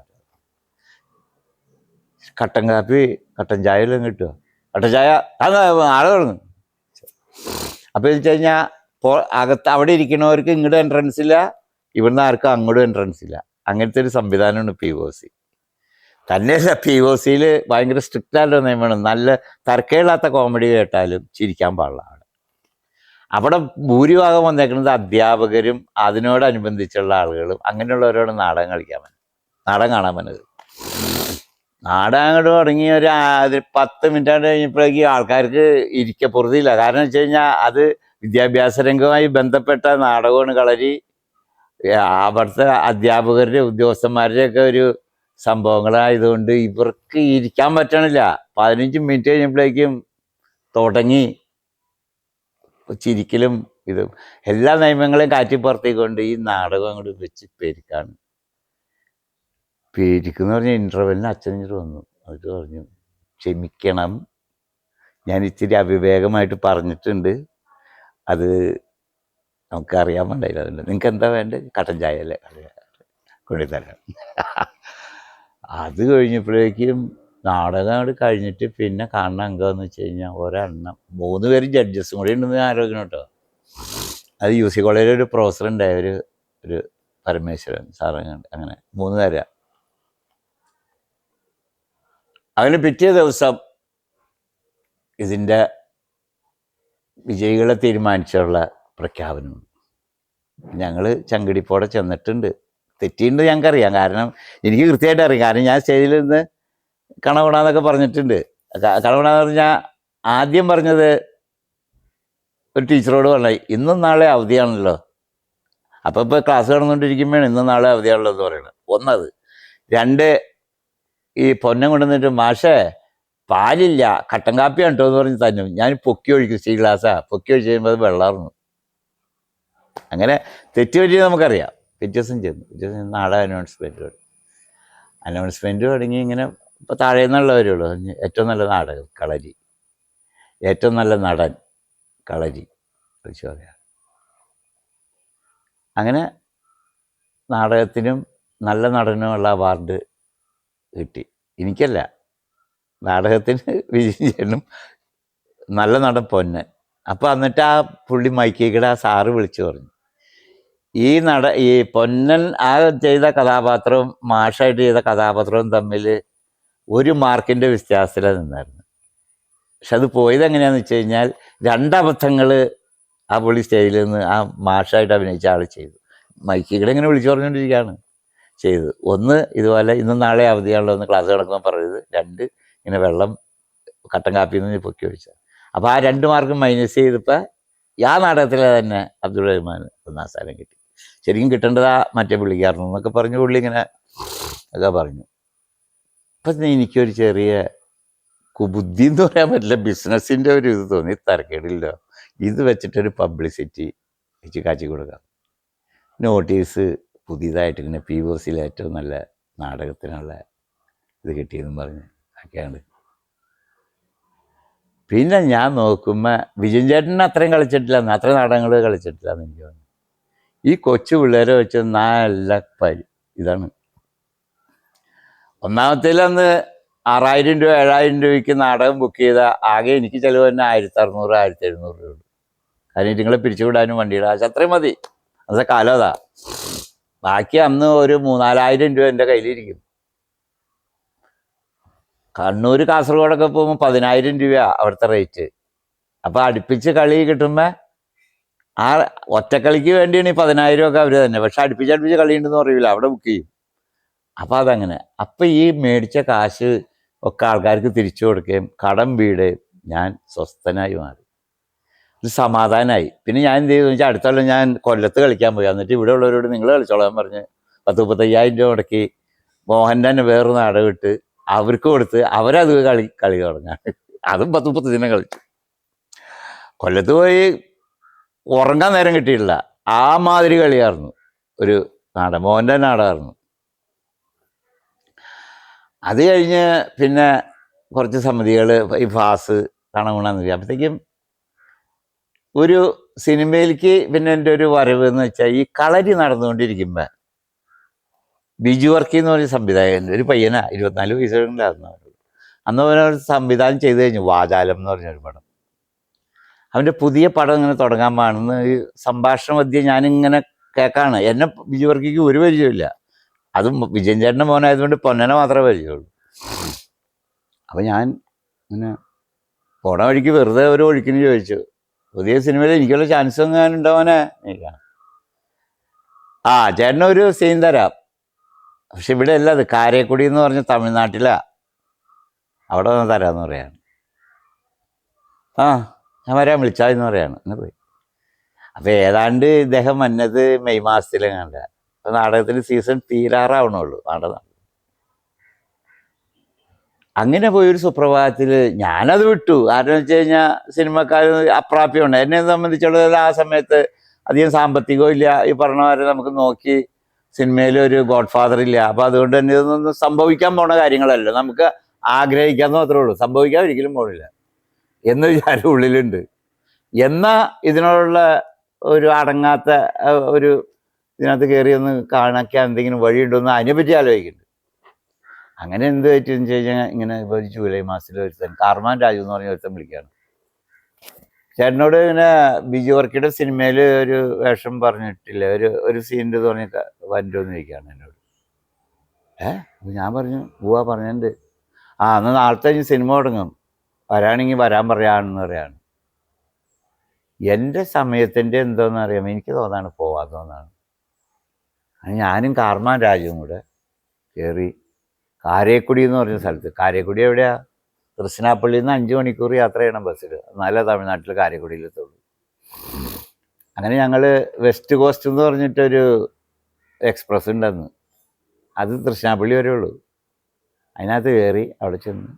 കട്ടൻ കാപ്പി കട്ടൻ ചായ എല്ലാം കിട്ടുമോ? കട്ടൻ ചായ ആളെ തുടങ്ങും. അപ്പോൾ എന്ന് വെച്ച് കഴിഞ്ഞാൽ അകത്ത് അവിടെ ഇരിക്കുന്നവർക്ക് ഇങ്ങോട്ട് എൻട്രൻസ് ഇല്ല, ഇവിടുന്ന് ആർക്കും അങ്ങോട്ടും എൻട്രൻസ് ഇല്ല. അങ്ങനത്തെ ഒരു സംവിധാനമാണ് POC. തന്നെയല്ല, POCയിൽ ഭയങ്കര സ്ട്രിക്റ്റ് ആയിട്ടുള്ള നിയമമാണ്. നല്ല തർക്കമില്ലാത്ത കോമഡി കേട്ടാലും ചിരിക്കാൻ പാടില്ല. അവിടെ ഭൂരിഭാഗം വന്നേക്കുന്നത് അധ്യാപകരും അതിനോടനുബന്ധിച്ചുള്ള ആളുകളും അങ്ങനെയുള്ളവരോട് നാടകം കാണാൻ വന്നത്. നാടകം അങ്ങോട്ട് തുടങ്ങി ഒരു 10 മിനിറ്റ് കഴിഞ്ഞപ്പോഴേക്ക് ആൾക്കാർക്ക് പൊറുതിയില്ല. കാരണം വെച്ച് കഴിഞ്ഞാൽ അത് വിദ്യാഭ്യാസ രംഗവുമായി ബന്ധപ്പെട്ട നാടകമാണ് കളരി. അവിടുത്തെ അധ്യാപകരുടെ ഉദ്യോഗസ്ഥന്മാരുടെയൊക്കെ ഒരു സംഭവങ്ങളായതുകൊണ്ട് ഇവർക്ക് ഇരിക്കാൻ പറ്റണില്ല. 15 മിനിറ്റ് കഴിഞ്ഞപ്പോഴേക്കും തുടങ്ങി ചിരിക്കലും ഇതും എല്ലാ നിയമങ്ങളെയും കാറ്റിപ്പുറത്തേക്കൊണ്ട് ഈ നാടകം അങ്ങോട്ട് വെച്ച് പെരുക്കാണ്. പേരിക്കെന്ന് പറഞ്ഞാൽ ഇൻ്റർവെല്ലിന് അച്ഛനിട്ട് വന്നു. അവർ പറഞ്ഞു ക്ഷമിക്കണം, ഞാൻ ഇച്ചിരി അവിവേകമായിട്ട് പറഞ്ഞിട്ടുണ്ട്, അത് നമുക്കറിയാൻ വേണ്ടായില്ല. അതുകൊണ്ട് നിങ്ങൾക്ക് എന്താ വേണ്ടത്? കട്ടൻ ചായ അല്ലേ കൊണ്ടുതരാം. അത് കഴിഞ്ഞപ്പോഴേക്കും നാടകം അവിടെ കഴിഞ്ഞിട്ട് പിന്നെ കാണുന്ന അംഗമെന്ന് വെച്ച് കഴിഞ്ഞാൽ ഒരെണ്ണം 3 പേര് ജഡ്ജസും കൂടി ഉണ്ടെന്ന് ആലോചിക്കണം കേട്ടോ. അത് UC കോളേജിൽ ഒരു പ്രൊഫസർ ഉണ്ടായ ഒരു പരമേശ്വരൻ സാറങ്ങണ്ട്, അങ്ങനെ 3 പേരാ. അതിന് പിറ്റേ ദിവസം ഇതിൻ്റെ വിജയികളെ തീരുമാനിച്ചുള്ള പ്രഖ്യാപനമാണ്. ഞങ്ങൾ ചങ്കിടിപ്പോടെ ചെന്നിട്ടുണ്ട്. തെറ്റിയിട്ടുണ്ട് ഞങ്ങൾക്കറിയാം, കാരണം എനിക്ക് കൃത്യമായിട്ട് അറിയാം. കാരണം ഞാൻ സ്റ്റേജിൽ നിന്ന് കണവണാന്നൊക്കെ പറഞ്ഞിട്ടുണ്ട്. കണവണാന്ന് പറഞ്ഞാൽ ആദ്യം പറഞ്ഞത് ഒരു ടീച്ചറോട് പറഞ്ഞു ഇന്നും നാളെ അവധിയാണല്ലോ. അപ്പോൾ ഇപ്പോൾ ക്ലാസ് നടന്നുകൊണ്ടിരിക്കുമ്പോഴാണ് ഇന്നും നാളെ അവധിയാണല്ലോ എന്ന് പറയുന്നത്. ഒന്നത്. 2, ഈ പൊന്നം കൊണ്ടുവന്നിട്ട് മാഷേ പാലില്ല കട്ടൻ കാപ്പിയാണ് കേട്ടോ എന്ന് പറഞ്ഞ് തന്നെ ഞാൻ പൊക്കി ഒഴിക്കും. സ്റ്റീൽ ഗ്ലാസ്സാ പൊക്കി ഒഴിച്ച് കഴിയുമ്പോൾ അത് വെള്ളമായിരുന്നു. അങ്ങനെ തെറ്റുപറ്റിയത് നമുക്കറിയാം. പിറ്റേ ദിവസം ചെന്നു നാളെ അനൗൺസ്മെൻറ്റ് തുടങ്ങി. ഇങ്ങനെ ഇപ്പോൾ താഴെ നിന്നുള്ളവരുള്ളൂ. ഏറ്റവും നല്ല നാടകം കളരി, ഏറ്റവും നല്ല നടൻ കളരി വെച്ച് പറയാം. അങ്ങനെ നാടകത്തിനും നല്ല നടനുമുള്ള അവാർഡ് കിട്ടി. എനിക്കല്ല, നാടകത്തിന് വിജയിച്ചേനും നല്ല നടൻ പൊന്നൻ. അപ്പോൾ എന്നിട്ട് ആ പുള്ളി മൈക്കിയുടെ ആ സാറ് വിളിച്ചു പറഞ്ഞു ഈ പൊന്നൻ ആ ചെയ്ത കഥാപാത്രവും മാഷായിട്ട് ചെയ്ത കഥാപാത്രവും തമ്മിൽ 1 മാർക്കിൻ്റെ വ്യത്യാസത്തിലാണ് നിന്നായിരുന്നു. പക്ഷെ അത് പോയത് എങ്ങനെയാണെന്ന് വെച്ച് കഴിഞ്ഞാൽ 2 അബദ്ധങ്ങൾ ആ പുള്ളി സ്റ്റേജിൽ നിന്ന് ആ മാഷായിട്ട് അഭിനയിച്ച ആൾ ചെയ്തു. മൈക്കിയുടെ ഇങ്ങനെ വിളിച്ചു പറഞ്ഞുകൊണ്ടിരിക്കുകയാണ് ചെയ്തു. 1 ഇതുപോലെ ഇന്നും നാളെ അവധിയാണല്ലോ എന്ന് ക്ലാസ് നടക്കുമ്പോൾ പറയുന്നത്. 2 ഇങ്ങനെ വെള്ളം കട്ടൻ കാപ്പിയിൽ നിന്ന് പൊക്കി ഒഴിച്ചത്. അപ്പോൾ ആ 2 മാർക്കും മൈനസ് ചെയ്തപ്പോൾ ആ നാടകത്തിലെ തന്നെ അബ്ദുൾ റഹ്മാൻ 1ാം സ്ഥാനം കിട്ടി. ശരിക്കും കിട്ടേണ്ടതാ മറ്റേ പുള്ളിക്കായിരുന്നു എന്നൊക്കെ പറഞ്ഞ് പുള്ളി ഇങ്ങനെ ഒക്കെ പറഞ്ഞു. അപ്പം എനിക്കൊരു ചെറിയ കുബുദ്ധി എന്ന് പറയാൻ പറ്റില്ല, ബിസിനസ്സിൻ്റെ ഒരു ഇത് തോന്നി, തരക്കേടില്ല, ഇത് വെച്ചിട്ടൊരു പബ്ലിസിറ്റി വെച്ച് കാച്ചി കൊടുക്കാം. നോട്ടീസ് പുതിയതായിട്ട് ഇങ്ങനെ POCയിൽ ഏറ്റവും നല്ല നാടകത്തിനുള്ള ഇത് കിട്ടിയെന്നും പറഞ്ഞ് ഒക്കെയാണ്. പിന്നെ ഞാൻ നോക്കുമ്പോൾ വിജയൻ ചേട്ടൻ അത്രയും കളിച്ചിട്ടില്ല, അത്രയും നാടകങ്ങൾ കളിച്ചിട്ടില്ല എന്ന് എനിക്ക് തോന്നുന്നു. ഈ കൊച്ചു പിള്ളേരെ വെച്ച് നല്ല ഇതാണ്. ഒന്നാമത്തേലന്ന് 6000 രൂപ 7000 രൂപയ്ക്ക് നാടകം ബുക്ക് ചെയ്ത ആകെ എനിക്ക് ചിലവ് തന്നെ 1600 1700 രൂപ. കാരണം ഇതുങ്ങളെ പിരിച്ചുവിടാനും വണ്ടിയുടെ കാശ് അത്രയും മതി. അന്നത്തെ കാലം അതാ. ബാക്കി അന്ന് ഒരു 3000-4000 രൂപ എൻ്റെ കയ്യിലിരിക്കും. കണ്ണൂർ കാസർഗോഡൊക്കെ പോകുമ്പോൾ 10000 രൂപയാണ് അവിടുത്തെ റേറ്റ്. അപ്പോൾ അടുപ്പിച്ച് കളി കിട്ടുമ്പോൾ ആ ഒറ്റക്കളിക്ക് വേണ്ടിയാണ് ഈ 10000 ഒക്കെ അവർ തന്നെ. പക്ഷെ അടുപ്പിച്ച് കളി ഉണ്ടെന്ന് പറയില്ല, അവിടെ ബുക്ക് ചെയ്യും. അപ്പം അതങ്ങനെ. അപ്പം ഈ മേടിച്ച കാശ് ഒക്കെ ആൾക്കാർക്ക് തിരിച്ചു കൊടുക്കുകയും കടം വീടുകയും ഞാൻ സ്വസ്ഥനായി മാറി, ഒരു സമാധാനമായി. പിന്നെ ഞാൻ എന്ത് ചെയ്തു വെച്ചാൽ അടുത്തുള്ള ഞാൻ കൊല്ലത്ത് കളിക്കാൻ പോയി. എന്നിട്ട് ഇവിടെ ഉള്ളവരോട് നിങ്ങൾ കളിച്ചോളാൻ പറഞ്ഞ് 10-35,000 രൂപ മുടക്കി മോഹൻ്റെ തന്നെ വേറൊരു നാടകം ഇട്ട് അവർക്ക് കൊടുത്ത് അവരത് കളി തുടങ്ങാൻ. അതും 10-30 ദിനം കളിച്ചു. കൊല്ലത്ത് പോയി ഉറങ്ങാൻ നേരം കിട്ടിയിട്ടില്ല. ആ മാതിരി കളിയായിരുന്നു ഒരു നാടകം, മോഹൻ്റെ നാടകമായിരുന്നു. അത് കഴിഞ്ഞ് പിന്നെ കുറച്ച് സമിതികൾ ഈ ഫാസ് കണകുണെന്ന് വെച്ചാൽ അപ്പോഴത്തേക്കും ഒരു സിനിമയിലേക്ക് പിന്നെ എൻ്റെ ഒരു വരവ് എന്ന് വെച്ചാൽ ഈ കളരി നടന്നുകൊണ്ടിരിക്കുമ്പോൾ ബിജു വർക്കി എന്ന് പറഞ്ഞ സംവിധായകൻ, ഒരു പയ്യനാ, 24 വയസ്സുണ്ടായിരുന്നു. അന്ന് അവനൊരു സംവിധാനം ചെയ്തു കഴിഞ്ഞു, വാചാലം എന്ന് പറഞ്ഞൊരു പടം. അവൻ്റെ പുതിയ പടം ഇങ്ങനെ തുടങ്ങാൻ പാടുന്ന ഈ സംഭാഷണ മധ്യം ഞാനിങ്ങനെ കേൾക്കാണ്. എന്നെ ബിജു വർക്കിക്ക് ഒരു പരിചയമില്ല. അതും വിജയൻ ചേട്ടൻ്റെ മോനായതുകൊണ്ട് പൊന്നനെ മാത്രമേ പരിചയമുള്ളൂ. അപ്പം ഞാൻ ഇങ്ങനെ പോണ വഴിക്ക് വെറുതെ ഒരു ഒഴുക്കിന് ചോദിച്ചു, പുതിയ സിനിമയിൽ എനിക്കുള്ള ചാൻസ് എങ്ങാനും ഉണ്ടാവാനേ എനിക്കാണ്. ആ ചേട്ടനൊരു സീൻ തരാം, പക്ഷെ ഇവിടെ അല്ല, അത് കാരക്കുടി എന്ന് പറഞ്ഞ തമിഴ്നാട്ടിലാ, അവിടെ വന്ന് തരാമെന്ന് പറയാണ്. ആ ഞാൻ വരാൻ വിളിച്ചാന്ന് പറയാണ്. എന്ന് പോയി. അപ്പം ഏതാണ്ട് ഇദ്ദേഹം വന്നത് മെയ് മാസത്തിലെങ്ങാണ്ട. അപ്പം നാടകത്തിൻ്റെ സീസൺ തീരാറാവണുള്ളൂ നാടകം. അങ്ങനെ പോയൊരു സുപ്രഭാതത്തിൽ ഞാനത് വിട്ടു. കാരണം വെച്ച് കഴിഞ്ഞാൽ സിനിമക്കാർ അപ്രാപ്യമുണ്ട്. എന്നെ സംബന്ധിച്ചുള്ളത് ആ സമയത്ത് അധികം സാമ്പത്തികവും ഇല്ല, ഈ പറഞ്ഞ പോലെ നമുക്ക് നോക്കി സിനിമയിലൊരു ഗോഡ് ഫാദർ ഇല്ല. അപ്പം അതുകൊണ്ട് തന്നെ ഇതൊന്നും സംഭവിക്കാൻ പോണ കാര്യങ്ങളല്ല, നമുക്ക് ആഗ്രഹിക്കാമെന്ന് മാത്രമേ ഉള്ളൂ, സംഭവിക്കാൻ ഒരിക്കലും പോണില്ല എന്ന് വിചാരം ഉള്ളിലുണ്ട്. എന്നാൽ ഇതിനോടുള്ള ഒരു അടങ്ങാത്ത ഒരു ഇതിനകത്ത് കയറി ഒന്ന് കാണിക്കാൻ എന്തെങ്കിലും വഴിയുണ്ടോ എന്ന് അതിനെപ്പറ്റി ആലോചിക്കുന്നുണ്ട്. അങ്ങനെ എന്ത് പറ്റുമെന്ന് വെച്ച് കഴിഞ്ഞാൽ ഇങ്ങനെ ഇപ്പോൾ ഒരു ജൂലൈ മാസത്തിൽ ഒരുത്തൻ കാർമാൻ രാജു എന്ന് പറഞ്ഞ ഒരുത്തൻ വിളിക്കുകയാണ്. ചേട്ടനോട് ഇങ്ങനെ ബിജു വർക്കിയുടെ സിനിമയിൽ ഒരു വേഷം പറഞ്ഞിട്ടില്ല, ഒരു സീൻ്റെ പറഞ്ഞ് വരണ്ടോന്ന് ചോദിക്കുകയാണ് എന്നോട്. ഞാൻ പറഞ്ഞു പോവാ പറഞ്ഞിട്ടുണ്ട്. എന്നാൽ നാളത്തെ കഴിഞ്ഞ് സിനിമ തുടങ്ങും, വരാണെങ്കിൽ വരാൻ പറയാണെന്ന് പറയാണ്. എൻ്റെ സമയത്തിൻ്റെ എന്തോന്ന് അറിയാം, എനിക്ക് തോന്നാണ് പോവാൻ തോന്നാണ്. ഞാനും കാർമാൻ രാജുവും കൂടെ കയറി കാരക്കുടി എന്ന് പറഞ്ഞ സ്ഥലത്ത്. കാരക്കുടി എവിടെയാ? തൃശ്ശിനാപ്പള്ളിയിൽ നിന്ന് 5 മണിക്കൂർ യാത്ര ചെയ്യണം ബസ്സിൽ, എന്നാലേ തമിഴ്നാട്ടിൽ കാരക്കുടിയിലെത്തുള്ളൂ. അങ്ങനെ ഞങ്ങൾ വെസ്റ്റ് കോസ്റ്റ് എന്ന് പറഞ്ഞിട്ടൊരു എക്സ്പ്രസ് ഉണ്ടെന്ന്, അത് തൃശ്ശിനാപ്പള്ളി വരെ ഉള്ളൂ. അതിനകത്ത് കയറി അവിടെ ചെന്നു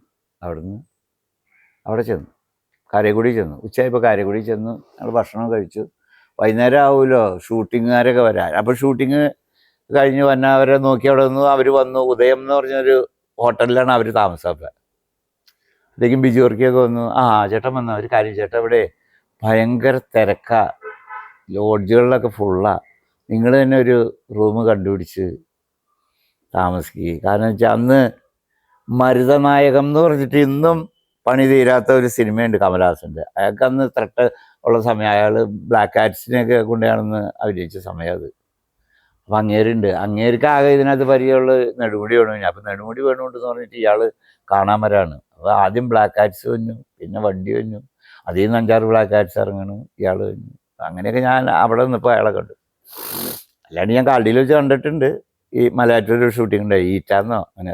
കാരക്കുടി ചെന്നു. ഉച്ചയായപ്പോൾ കാരക്കുടി ചെന്നു. ഞങ്ങൾ ഭക്ഷണം കഴിച്ചു. വൈകുന്നേരം ആവുമല്ലോ ഷൂട്ടിങ്ങുകാരൊക്കെ വരാൻ. അപ്പോൾ ഷൂട്ടിങ് കഴിഞ്ഞ് വന്നവരെ നോക്കി അവിടെ നിന്ന് അവർ വന്നു. ഉദയം എന്ന് പറഞ്ഞൊരു ഹോട്ടലിലാണ് അവർ താമസം. അപ്പോഴത്തേക്കും ബിജു വർക്കിയൊക്കെ വന്നു. ചേട്ടൻ വന്നു. ഒരു കാര്യം, ചേട്ടൻ ഇവിടെ ഭയങ്കര തിരക്കാ, ലോഡ്ജുകളിലൊക്കെ ഫുള്ളാണ്, നിങ്ങൾ തന്നെ ഒരു റൂം കണ്ടുപിടിച്ച് താമസിക്കുക. കാരണം വെച്ചാൽ അന്ന് മരുതനായകം എന്ന് പറഞ്ഞിട്ട് ഇന്നും പണി തീരാത്ത ഒരു സിനിമയുണ്ട് കമലഹാസൻ്റെ. അയാൾക്ക് അന്ന് ത്രട്ട് ഉള്ള സമയം, അയാൾ ബ്ലാക്ക് ആറ്റ്സിനെയൊക്കെ കൊണ്ടാണെന്ന് അഭിനയിച്ച സമയം അത്. അപ്പം അങ്ങേരുണ്ട്, അങ്ങേർക്ക് ആകെ ഇതിനകത്ത് പരിചയമുള്ള നെടുമുടി വേണു. അപ്പം നെടുമുടി വേണുണ്ടെന്ന് പറഞ്ഞിട്ട് ഇയാൾ കാണാൻ വരാണ്. അപ്പോൾ ആദ്യം ബ്ലാക്ക് ആറ്റ്സ് വന്നു, പിന്നെ വണ്ടി വന്നു, അതിൽ നിന്ന് 5-6 ബ്ലാക്ക് ആറ്റ്സ് ഇറങ്ങണു, ഇയാൾ വന്നു. അങ്ങനെയൊക്കെ ഞാൻ അവിടെ നിന്നപ്പോൾ അയാളെ കണ്ടു. അല്ലാണ്ട് ഞാൻ കള്ളിയിൽ വെച്ച് കണ്ടിട്ടുണ്ട്. ഈ മലയാറ്റൂർ ഷൂട്ടിംഗ് ഉണ്ടായി, ഈറ്റാന്നോ അങ്ങനെ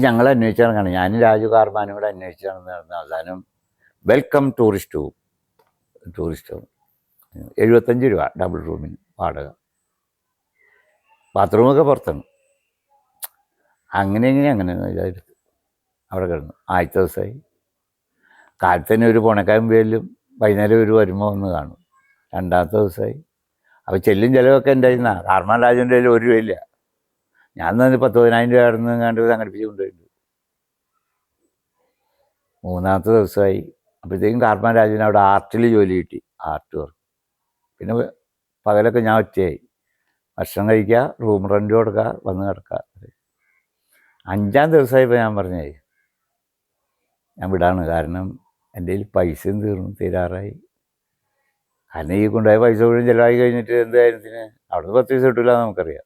ഞങ്ങൾ അന്വേഷിച്ച് നടക്കണം. ഞാനും രാജു കാർമാനും കൂടെ അന്വേഷിച്ച് നടന്ന് അവസാനം വെൽക്കം ടൂറിസ്റ്റ് ഹോം 75 രൂപ ഡബിൾ റൂമിന് വാടക. ബാത്റൂമൊക്കെ പുറത്താണ്. അങ്ങനെ ഇതായിരുന്നു. അവിടെ കിടന്നു. ആദ്യത്തെ ദിവസമായി കാലത്ത് തന്നെ ഒരു പുണക്കായും പേരിലും വൈകുന്നേരം ഒരു വരുമ്പോൾ ഒന്ന് കാണും. രണ്ടാമത്തെ ദിവസമായി. അപ്പോൾ ചെല്ലും ചിലവൊക്കെ ഉണ്ടായിരുന്ന കാർമാൻ രാജൻ്റെ കയ്യിൽ 1 രൂപയില്ല. ഞാൻ തന്നെ 10,000 രൂപ ആയിരുന്നു കണ്ട് സംഘടിപ്പിച്ച് കൊണ്ടുപോയിട്ടുണ്ട്. മൂന്നാമത്തെ ദിവസമായി. അപ്പോഴത്തേക്കും കാർമാൻ രാജന് അവിടെ ആർട്ടിൽ ജോലി കിട്ടി. Art work. പിന്നെ പകലൊക്കെ ഞാൻ ഒറ്റയായി. ഭക്ഷണം കഴിക്കുക, റൂം റെൻ്റ് കൊടുക്കുക, വന്ന് കിടക്കുക. 5-ാം ദിവസമായപ്പോൾ ഞാൻ പറഞ്ഞേ ഞാൻ വിടാണ്. കാരണം എൻ്റെ കയ്യിൽ പൈസയും തീരാറായി. കാരണം ഈ കൊണ്ടുപോയ പൈസ മുഴുവൻ ചിലവായി കഴിഞ്ഞിട്ട് എന്ത് കാര്യത്തിന് അവിടെ നിന്ന് 10 പൈസ കിട്ടില്ല നമുക്കറിയാം.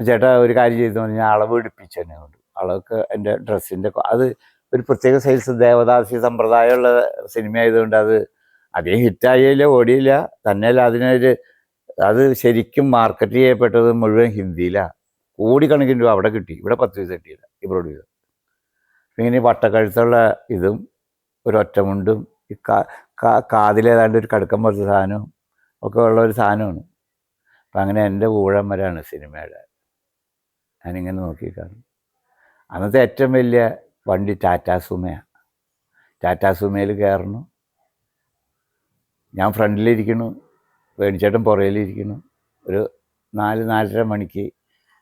ചേട്ടാ ഒരു കാര്യം ചെയ്തു പറഞ്ഞാൽ അളവ് എടുപ്പിച്ചു തന്നെ കൊണ്ട്. അളവൊക്കെ എൻ്റെ ഡ്രസ്സിൻ്റെ അത് ഒരു പ്രത്യേക സൈസ് ദേവദാസി സമ്പ്രദായമുള്ള സിനിമ ആയതുകൊണ്ട് അത് അധികം ഹിറ്റായില്ല, ഓടിയില്ല. തന്നെയല്ല അത് ശരിക്കും മാർക്കറ്റ് ചെയ്യപ്പെട്ടത് മുഴുവൻ ഹിന്ദിയിലാണ്. കോടിക്കണക്കിന് രൂപ അവിടെ കിട്ടി. ഇവിടെ 10 പൈസ കിട്ടിയില്ല ഈ പ്രൊഡ്യൂസർ. ഇങ്ങനെ വട്ടക്കഴുത്തുള്ള ഇതും ഒരു ഒറ്റമുണ്ടും ഈ കാതിലേതാണ്ട് ഒരു കടുക്കം പോലത്തെ സാധനവും ഒക്കെ ഉള്ള ഒരു സാധനമാണ്. അപ്പം അങ്ങനെ എൻ്റെ ഊഴം വരാണ് സിനിമയുടെ. ഞാനിങ്ങനെ നോക്കിക്കാണും. അന്നത്തെ ഏറ്റവും വലിയ വണ്ടി ടാറ്റാ സുമയാണ്. ടാറ്റാ സുമയിൽ കയറണു. ഞാൻ ഫ്രണ്ടിലിരിക്കണു, വേണിച്ചേട്ടൻ പുറകിലിരിക്കുന്നു. ഒരു 4-4:30 മണിക്ക്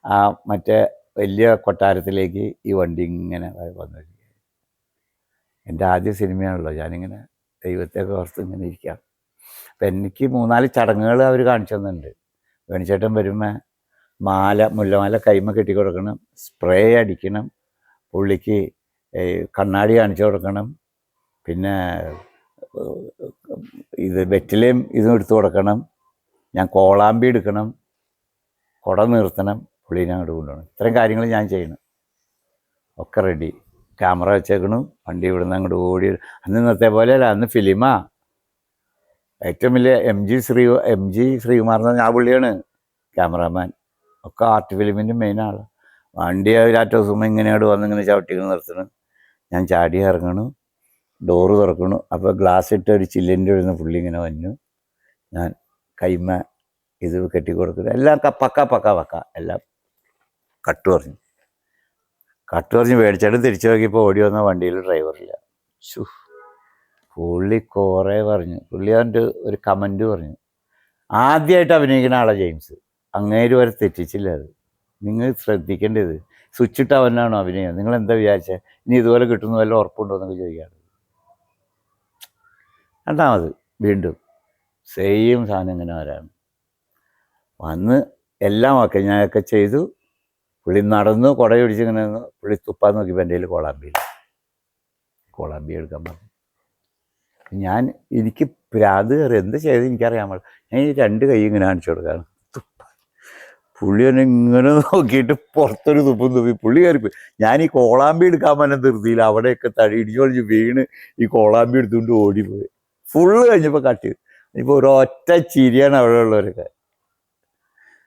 ആ മറ്റേ വലിയ കൊട്ടാരത്തിലേക്ക് ഈ വണ്ടി ഇങ്ങനെ വന്നിരിക്കുക. എൻ്റെ ആദ്യ സിനിമയാണല്ലോ. ഞാനിങ്ങനെ ദൈവത്തെയൊക്കെ ഓർത്ത് ഇങ്ങനെ ഇരിക്കാം. അപ്പം എനിക്ക് 3-4 ചടങ്ങുകൾ അവർ കാണിച്ചു തന്നിട്ടുണ്ട്. വേണിച്ചേട്ടൻ വരുമ്പോൾ മുല്ലമാല കൈമ കെട്ടി കൊടുക്കണം, സ്പ്രേ അടിക്കണം, പുള്ളിക്ക് കണ്ണാടി കാണിച്ചു കൊടുക്കണം, പിന്നെ ഇത് വെറ്റിലയും ഇതും എടുത്തു കൊടുക്കണം, ഞാൻ കോളാമ്പി എടുക്കണം, കുട നിർത്തണം, പുള്ളീനെ അങ്ങോട്ട് കൊണ്ടുപോകണം. ഇത്രയും കാര്യങ്ങൾ ഞാൻ ചെയ്യണം. ഒക്കെ റെഡി. ക്യാമറ വെച്ചേക്കണു. വണ്ടി ഇവിടുന്ന് അങ്ങോട്ട് ഓടി. അന്ന് ഇന്നത്തെ പോലെയല്ല, അന്ന് ഫിലിമാ. ഏറ്റവും വലിയ എം ജി ശ്രീകുമാർ എന്ന് പറഞ്ഞാൽ ആ പുള്ളിയാണ് ക്യാമറാമാൻ. ഒക്കെ ആർട്ട് ഫിലിമിൻ്റെ മെയിൻ ആൾ. വണ്ടി ടാറ്റാ സുമ ഇങ്ങനെയോട് വന്നിങ്ങനെ ചവിട്ടികൾ നിർത്തണം. ഞാൻ ചാടി ഇറങ്ങണു, ഡോറ് തുറക്കണു. അപ്പോൾ ഗ്ലാസ് ഇട്ട് ഒരു ചില്ലിൻ്റെ ഉള്ളിൽ പുള്ളി ഇങ്ങനെ വന്നു. ഞാൻ കൈമ ഇത് കെട്ടിക്കൊടുക്കുന്നു. എല്ലാം പക്ക എല്ലാം കട്ട് പറഞ്ഞ് മേടിച്ചിട്ട് തിരിച്ചു നോക്കിയപ്പോൾ ഓടി വന്ന വണ്ടിയിൽ ഡ്രൈവറില്ല. പുള്ളി കുറേ പറഞ്ഞു. പുള്ളി അതിൻ്റെ ഒരു കമൻറ്റ് പറഞ്ഞു, ആദ്യമായിട്ട് അഭിനയിക്കുന്ന ആളാണ് ജെയിംസ്, അങ്ങേര് വരെ തെറ്റിച്ചില്ല. അത് നിങ്ങൾ ശ്രദ്ധിക്കേണ്ടത് സ്വിച്ചിട്ട് അവനാണോ അഭിനയം, നിങ്ങളെന്താ വിചാരിച്ചത്, ഇനി ഇതുപോലെ കിട്ടുന്ന വല്ല ഉറപ്പുണ്ടോ എന്നൊക്കെ ചോദിക്കാറ്. രണ്ടാമത് വീണ്ടും സെയിം സാധനം ഇങ്ങനെ വരാണ്. വന്ന് എല്ലാം ഒക്കെ ഞാനൊക്കെ ചെയ്തു. പുള്ളി നടന്നു, കുട പിടിച്ചിങ്ങനെ നിന്ന്. പുള്ളി തുപ്പാൻ നോക്കിയപ്പോൾ എൻ്റെ കയ്യിൽ കോളാമ്പി എടുക്കാൻ പറഞ്ഞു. എനിക്ക് ഭ്രാന്ത് കയറി. എന്ത് ചെയ്ത് എനിക്കറിയാൻ പാടില്ല. ഞാൻ ഈ 2 കൈ ഇങ്ങനെ കാണിച്ചു കൊടുക്കാണ്. പുള്ളി തന്നെ ഇങ്ങനെ നോക്കിയിട്ട് പുറത്തൊരു തുപ്പി പുള്ളി കയറിപ്പോയി. ഞാൻ ഈ കോളാമ്പി എടുക്കാൻ പറഞ്ഞ ധൃതിയിൽ അവിടെയൊക്കെ ഇടിച്ചൊളിച്ച് വീണ് ഈ കോളാമ്പി എടുത്തുകൊണ്ട് ഓടിപ്പോയി. ഫുള്ള് കഴിഞ്ഞപ്പോൾ കട്ട് ചെയ്തു. ഇപ്പോൾ ഒരൊറ്റ ചിരിയാണ് അവിടെ ഉള്ളവരൊക്കെ.